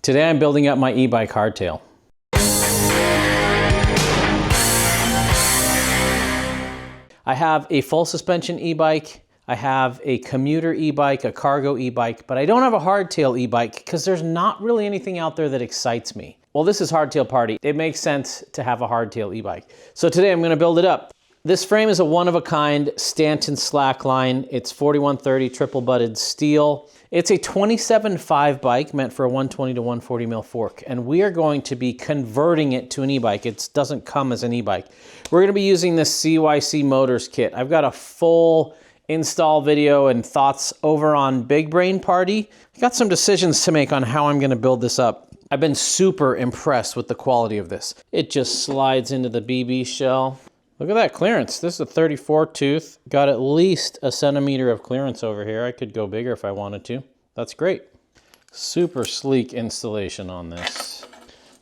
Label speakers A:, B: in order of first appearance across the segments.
A: Today I'm building up my eBike hardtail. I have a full suspension e-bike, I have a commuter e-bike, a cargo e-bike, but I don't have a hardtail e-bike because there's not really anything out there that excites me. Well, this is Hardtail Party. It makes sense to have a hardtail e-bike. So today I'm gonna build it up. This frame is a one-of-a-kind Stanton slackline. It's 4130 triple butted steel. It's a 27.5 bike meant for a 120 to 140 mil fork, and we are going to be converting it to an e-bike. It doesn't come as an e-bike. We're gonna be using this CYC Motors kit. I've got a full install video and thoughts over on Big Brain Party. I got some decisions to make on how I'm gonna build this up. I've been super impressed with the quality of this. It just slides into the BB shell. Look at that clearance. This is a 34 tooth. Got at least a centimeter of clearance over here. I could go bigger if I wanted to. That's great. Super sleek installation on this.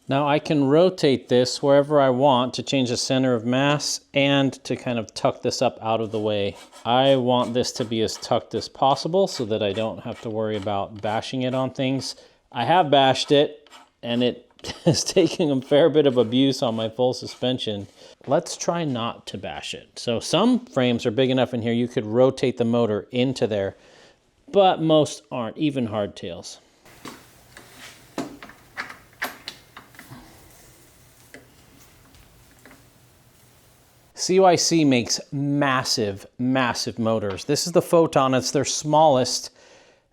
A: Now I can rotate this wherever I want to change the center of mass and to kind of tuck this up out of the way. I want this to be as tucked as possible so that I don't have to worry about bashing it on things. I have bashed it and it is taking a fair bit of abuse on my full suspension. Let's try not to bash it. So some frames are big enough in here you could rotate the motor into there, but most aren't, even hardtails. CYC makes massive, massive motors. This is the Photon, it's their smallest.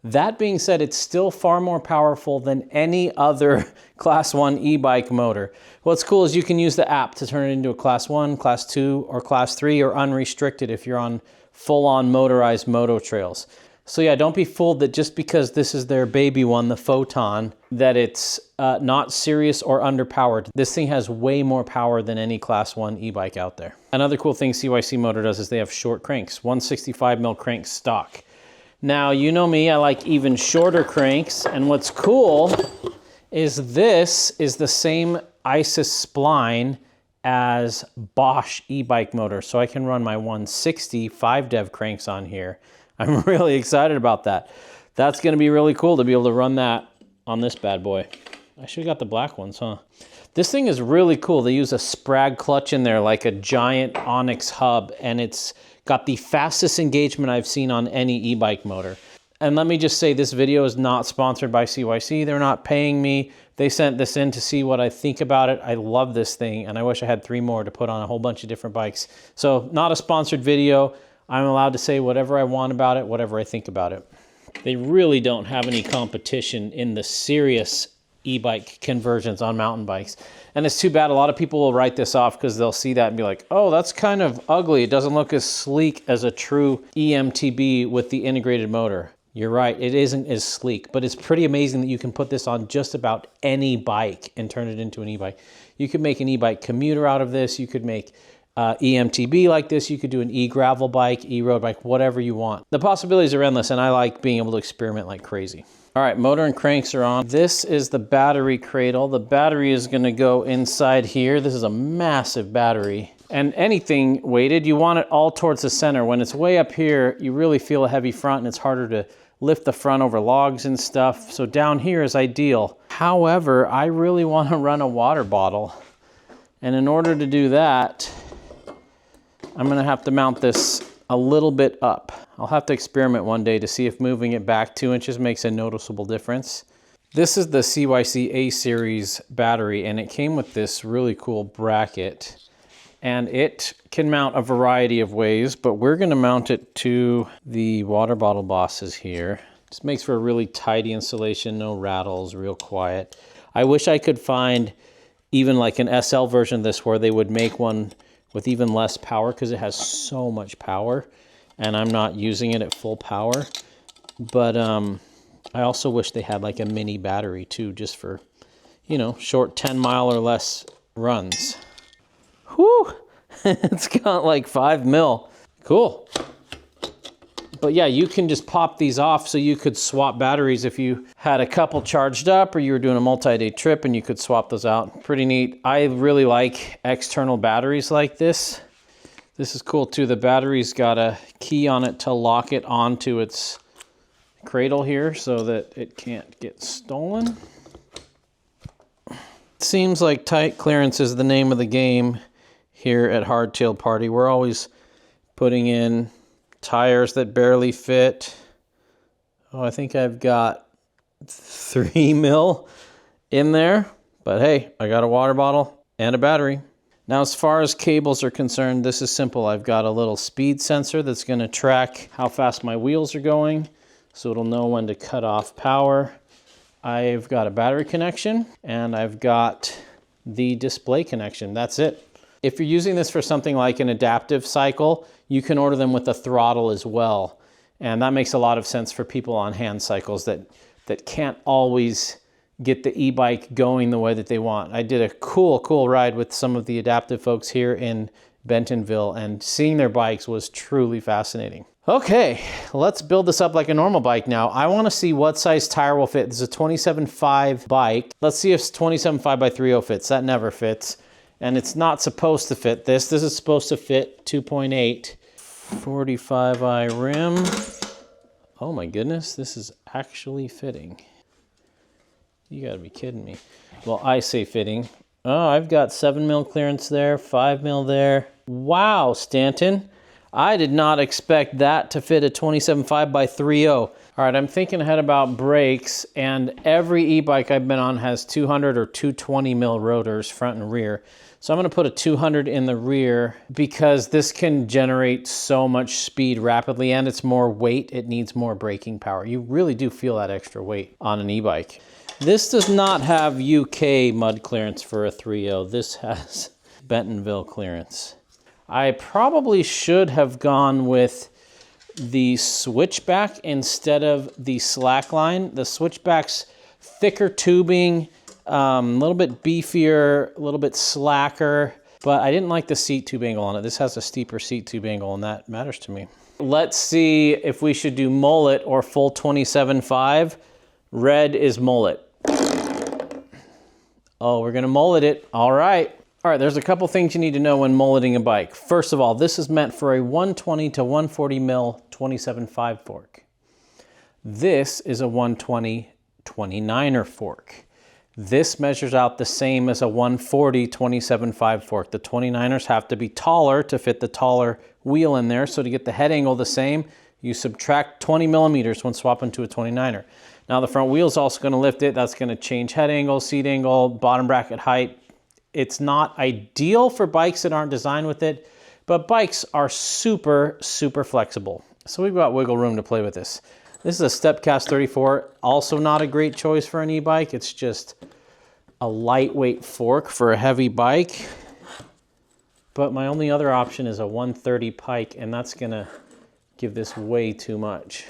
A: That being said, it's still far more powerful than any other Class 1 e-bike motor. What's cool is you can use the app to turn it into a Class 1, Class 2, or Class 3, or unrestricted if you're on full-on motorized moto trails. So yeah, don't be fooled that just because this is their baby one, the Photon, that it's not serious or underpowered. This thing has way more power than any Class 1 e-bike out there. Another cool thing CYC Motor does is they have short cranks, 165 mil crank stock. Now, you know me, I like even shorter cranks, and what's cool is this is the same ISIS spline as Bosch e-bike motor, so I can run my 160 5-dev cranks on here. I'm really excited about that. That's gonna be really cool to be able to run that on this bad boy. I should've got the black ones, huh? This thing is really cool. They use a Sprag clutch in there like a giant Onyx hub, and it's got the fastest engagement I've seen on any e-bike motor. And let me just say, this video is not sponsored by CYC. They're not paying me. They sent this in to see what I think about it. I love this thing, and I wish I had 3 more to put on a whole bunch of different bikes. So not a sponsored video. I'm allowed to say whatever I want about it, whatever I think about it. They really don't have any competition in the serious e-bike conversions on mountain bikes. And it's too bad. A lot of people will write this off because they'll see that and be like, oh, that's kind of ugly. It doesn't look as sleek as a true eMTB with the integrated motor. You're right, it isn't as sleek, but it's pretty amazing that you can put this on just about any bike and turn it into an e-bike. You could make an e-bike commuter out of this. You could make eMTB like this. You could do an e-gravel bike, e-road bike, whatever you want. The possibilities are endless, and I like being able to experiment like crazy. All right, motor and cranks are on. This is the battery cradle. The battery is gonna go inside here. This is a massive battery. And anything weighted, you want it all towards the center. When it's way up here, you really feel a heavy front and it's harder to lift the front over logs and stuff. So down here is ideal. However, I really wanna run a water bottle. And in order to do that, I'm gonna have to mount this a little bit up. I'll have to experiment one day to see if moving it back 2 inches makes a noticeable difference. This is the CYC A-Series battery, and it came with this really cool bracket. And it can mount a variety of ways, but we're gonna mount it to the water bottle bosses here. Just makes for a really tidy installation, no rattles, real quiet. I wish I could find even like an SL version of this where they would make one with even less power, because it has so much power and I'm not using it at full power. But I also wish they had like a mini battery too, just for, you know, short 10-mile or less runs. Whew, it's got like 5 mil. Cool. But yeah, you can just pop these off, so you could swap batteries if you had a couple charged up or you were doing a multi-day trip, and you could swap those out. Pretty neat. I really like external batteries like this. This is cool too. The battery's got a key on it to lock it onto its cradle here so that it can't get stolen. Seems like tight clearance is the name of the game here at Hardtail Party. We're always putting in tires that barely fit. Oh, I think I've got 3 mil in there, but hey, I got a water bottle and a battery. Now, as far as cables are concerned, this is simple. I've got a little speed sensor that's going to track how fast my wheels are going, so it'll know when to cut off power. I've got a battery connection, and I've got the display connection. That's it. If you're using this for something like an adaptive cycle, you can order them with a throttle as well. And that makes a lot of sense for people on hand cycles that can't always get the e-bike going the way that they want. I did a cool ride with some of the adaptive folks here in Bentonville, and seeing their bikes was truly fascinating. Okay, let's build this up like a normal bike now. I want to see what size tire will fit. This is a 27.5 bike. Let's see if 27.5 by 3.0 fits. That never fits. And it's not supposed to fit this. This is supposed to fit 2.8. 45i rim. Oh my goodness, this is actually fitting. You gotta be kidding me. Well, I say fitting. Oh, I've got 7 mil clearance there, 5 mil there. Wow, Stanton. I did not expect that to fit a 27.5 by 3.0. All right, I'm thinking ahead about brakes, and every e-bike I've been on has 200 or 220 mil rotors, front and rear. So I'm gonna put a 200 in the rear because this can generate so much speed rapidly, and it's more weight, it needs more braking power. You really do feel that extra weight on an e-bike. This does not have UK mud clearance for a 3.0. This has Bentonville clearance. I probably should have gone with the switchback instead of the slackline. The switchback's thicker tubing, a little bit beefier, a little bit slacker, but I didn't like the seat tube angle on it. This has a steeper seat tube angle, and that matters to me. Let's see if we should do mullet or full 27.5. Red is mullet. Oh, we're gonna mullet it. All right. All right, there's a couple things you need to know when mulleting a bike. First of all, this is meant for a 120 to 140 mil 27.5 fork. This is a 120 29er fork. This measures out the same as a 140 27.5 fork. The 29ers have to be taller to fit the taller wheel in there. So to get the head angle the same, you subtract 20 millimeters when swapping to a 29er. Now the front wheel is also going to lift it. That's going to change head angle, seat angle, bottom bracket height. It's not ideal for bikes that aren't designed with it, but bikes are super flexible. So we've got wiggle room to play with this. This is a Stepcast 34, also not a great choice for an e-bike. It's just a lightweight fork for a heavy bike. But my only other option is a 130 pike, and that's gonna give this way too much.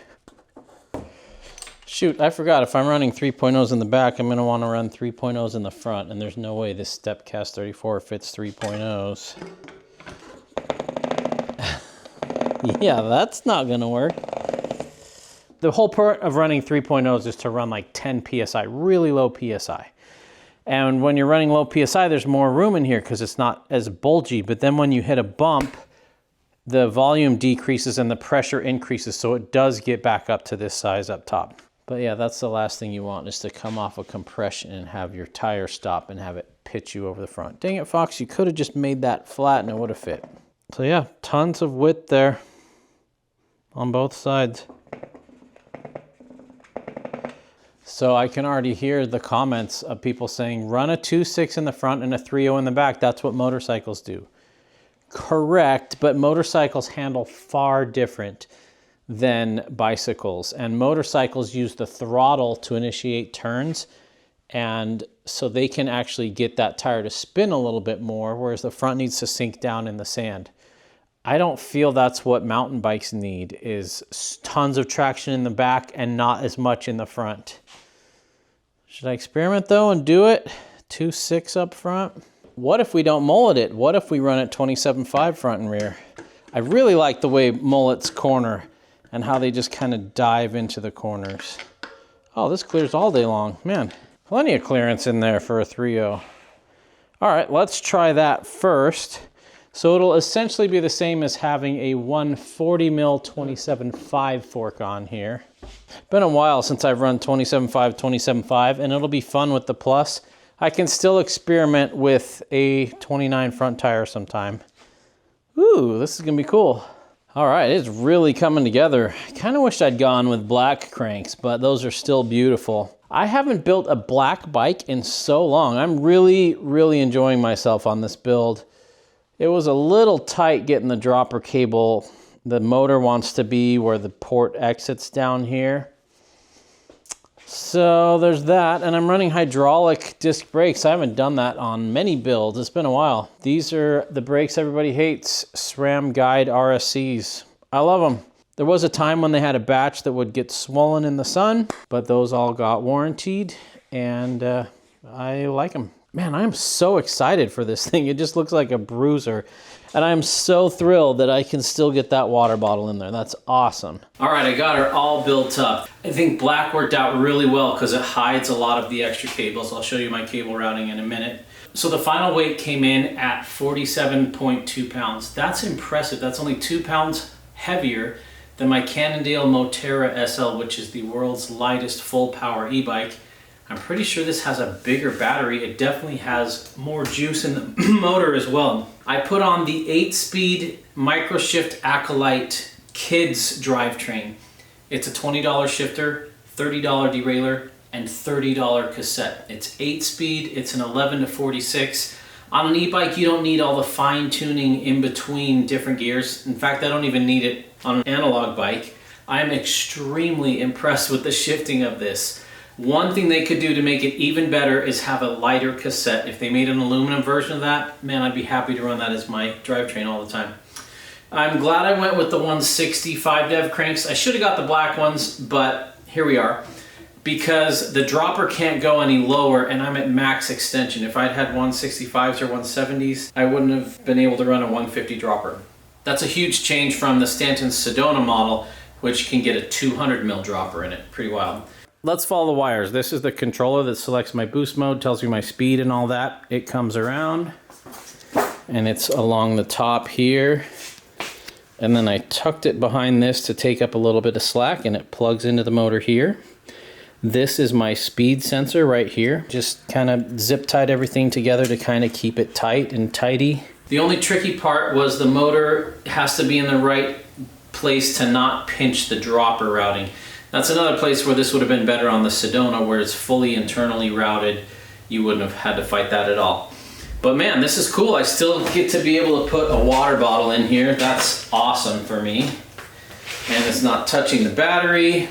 A: Shoot, I forgot, if I'm running 3.0s in the back, I'm gonna wanna run 3.0s in the front, and there's no way this Stepcast 34 fits 3.0s. Yeah, that's not gonna work. The whole part of running 3.0s is to run like 10 PSI, really low PSI. And when you're running low PSI, there's more room in here because it's not as bulgy, but then when you hit a bump, the volume decreases and the pressure increases, so it does get back up to this size up top. But yeah, that's the last thing you want, is to come off a compression and have your tire stop and have it pitch you over the front. Dang it, Fox, you could have just made that flat and it would have fit. So yeah, tons of width there on both sides. So I can already hear the comments of people saying, run a 2.6 in the front and a 3.0 in the back. That's what motorcycles do. Correct, but motorcycles handle far different than bicycles. And motorcycles use the throttle to initiate turns. And so they can actually get that tire to spin a little bit more, whereas the front needs to sink down in the sand. I don't feel that's what mountain bikes need, is tons of traction in the back and not as much in the front. Should I experiment though and do it? 2.6 up front? What if we don't mullet it? What if we run it 27.5 front and rear? I really like the way mullets corner and how they just kind of dive into the corners. Oh, this clears all day long. Man, plenty of clearance in there for a 3.0. All right, let's try that first. So it'll essentially be the same as having a 140 mil 27.5 fork on here. Been a while since I've run 27.5, 27.5, and it'll be fun with the Plus. I can still experiment with a 29 front tire sometime. Ooh, this is gonna be cool. All right, it's really coming together. I kind of wished I'd gone with black cranks, but those are still beautiful. I haven't built a black bike in so long. I'm really, really enjoying myself on this build. It was a little tight getting the dropper cable. The motor wants to be where the port exits down here. So there's that, and I'm running hydraulic disc brakes. I haven't done that on many builds. It's been a while. These are the brakes everybody hates, SRAM Guide RSCs. I love them. There was a time when they had a batch that would get swollen in the sun, but those all got warrantied, and I like them. Man, I'm so excited for this thing. It just looks like a bruiser. And I'm so thrilled that I can still get that water bottle in there. That's awesome. All right, I got her all built up. I think black worked out really well because it hides a lot of the extra cables. I'll show you my cable routing in a minute. So the final weight came in at 47.2 pounds. That's impressive. That's only 2 pounds heavier than my Cannondale Moterra SL, which is the world's lightest full power e-bike. I'm pretty sure this has a bigger battery. It definitely has more juice in the motor as well. I put on the 8-speed Microshift Acolyte Kids drivetrain. It's a $20 shifter, $30 derailleur, and $30 cassette. It's 8-speed, it's an 11 to 46. On an e-bike, you don't need all the fine tuning in between different gears. In fact, I don't even need it on an analog bike. I'm extremely impressed with the shifting of this. One thing they could do to make it even better is have a lighter cassette. If they made an aluminum version of that, man, I'd be happy to run that as my drivetrain all the time. I'm glad I went with the 165 dev cranks. I should have got the black ones, but here we are. Because the dropper can't go any lower and I'm at max extension. If I'd had 165s or 170s, I wouldn't have been able to run a 150 dropper. That's a huge change from the Stanton Sedona model, which can get a 200 mil dropper in it. Pretty wild. Let's follow the wires. This is the controller that selects my boost mode, tells me my speed and all that. It comes around and it's along the top here. And then I tucked it behind this to take up a little bit of slack, and it plugs into the motor here. This is my speed sensor right here. Just kind of zip tied everything together to kind of keep it tight and tidy. The only tricky part was the motor has to be in the right place to not pinch the dropper routing. That's another place where this would have been better on the Sedona, where it's fully internally routed. You wouldn't have had to fight that at all. But man, this is cool. I still get to be able to put a water bottle in here. That's awesome for me. And it's not touching the battery.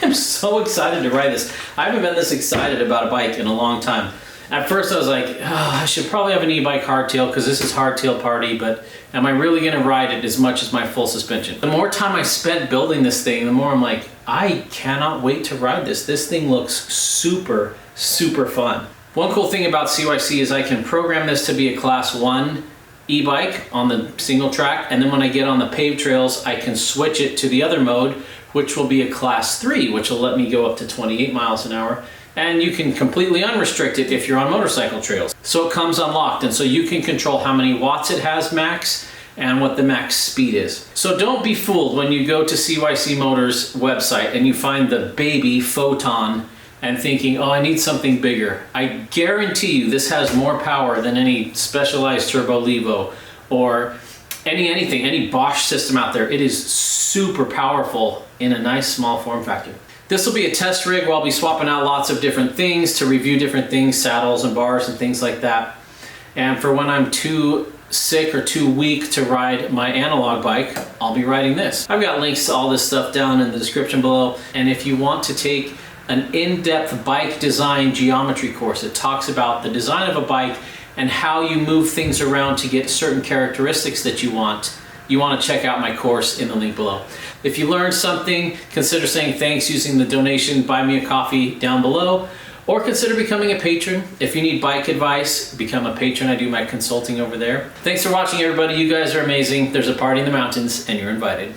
A: I'm so excited to ride this. I haven't been this excited about a bike in a long time. At first I was like, oh, I should probably have an e-bike hardtail because this is hardtail party, but am I really gonna ride it as much as my full suspension? The more time I spent building this thing, the more I'm like, I cannot wait to ride this. This thing looks super, super fun. One cool thing about CYC is I can program this to be a class 1 e-bike on the single track, and then when I get on the paved trails, I can switch it to the other mode, which will be a class 3, which will let me go up to 28 miles an hour. And you can completely unrestrict it if you're on motorcycle trails. So it comes unlocked, and so you can control how many watts it has max and what the max speed is. So don't be fooled when you go to CYC Motors website and you find the baby Photon and thinking, oh, I need something bigger. I guarantee you this has more power than any Specialized Turbo Levo or any Bosch system out there. It is super powerful in a nice small form factor. This will be a test rig where I'll be swapping out lots of different things to review different things, saddles and bars and things like that. And for when I'm too sick or too weak to ride my analog bike, I'll be riding this. I've got links to all this stuff down in the description below. And if you want to take an in-depth bike design geometry course that talks about the design of a bike and how you move things around to get certain characteristics that you want to check out my course in the link below. If you learned something, consider saying thanks using the donation Buy Me a Coffee down below, or consider becoming a patron. If you need bike advice, become a patron. I do my consulting over there. Thanks for watching, everybody. You guys are amazing. There's a party in the mountains, and you're invited.